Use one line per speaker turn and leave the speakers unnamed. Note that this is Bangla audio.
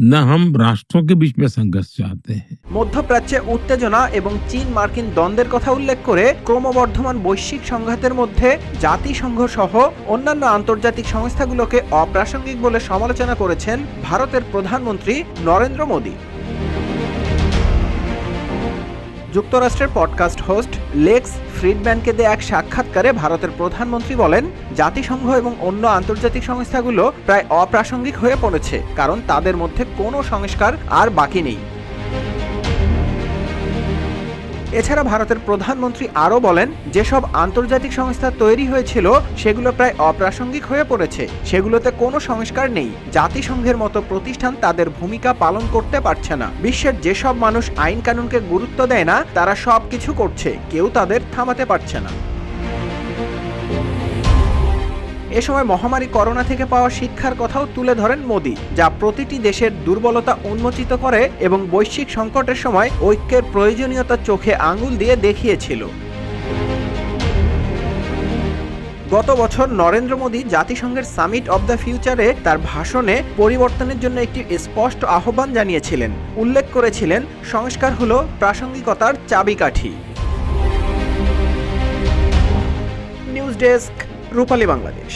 न हम राष्ट्रों के बीच में संघर्ष चाहते हैं।
মধ্যপ্রাচ্যে উত্তেজনা এবং চীন মার্কিন দ্বন্দ্বের কথা উল্লেখ করে ক্রমবর্ধমান বৈশ্বিক সংঘাতের মধ্যে জাতিসংঘ সহ অন্যান্য আন্তর্জাতিক সংস্থাগুলোকে অপ্রাসঙ্গিক বলে সমালোচনা করেছেন ভারতের প্রধানমন্ত্রী নরেন্দ্র মোদী। যুক্তরাষ্ট্রের পডকাস্ট হোস্ট লেক্স ফ্রিডম্যানকে দেয়া এক সাক্ষাৎকারে ভারতের প্রধানমন্ত্রী বলেন, জাতিসংঘ এবং অন্য আন্তর্জাতিক সংস্থাগুলো প্রায় অপ্রাসঙ্গিক হয়ে পড়েছে, কারণ তাদের মধ্যে কোনো সংস্কার আর বাকি নেই। এছাড়া ভারতের প্রধানমন্ত্রী আরও বলেন, যেসব আন্তর্জাতিক সংস্থা তৈরি হয়েছিল সেগুলো প্রায় অপ্রাসঙ্গিক হয়ে পড়েছে, সেগুলোতে কোনো সংস্কার নেই। জাতিসংঘের মতো প্রতিষ্ঠান তাদের ভূমিকা পালন করতে পারছে না। বিশ্বের যেসব মানুষ আইন কানুনকে গুরুত্ব দেয় না, তারা সব কিছু করছে, কেউ তাদের থামাতে পারছে না। এ সময় মহামারী করোনা থেকে পাওয়া শিক্ষার কথাও তুলে ধরেন মোদি, যা প্রতিটি দেশের দুর্বলতা উন্মোচিত করে এবং বৈশ্বিক সংকটের সময় ঐক্যের প্রয়োজনীয়তা চোখে আঙুল দিয়ে দেখিয়েছিল। গত বছর নরেন্দ্র মোদি জাতিসংঘের সামিট অব দ্য ফিউচারে তার ভাষণে পরিবর্তনের জন্য একটি স্পষ্ট আহ্বান জানিয়েছিলেন। উল্লেখ করেছিলেন, সংস্কার হলো প্রাসঙ্গিকতার চাবিকাঠি। নিউজ ডেস্ক, রূপালী বাংলাদেশ।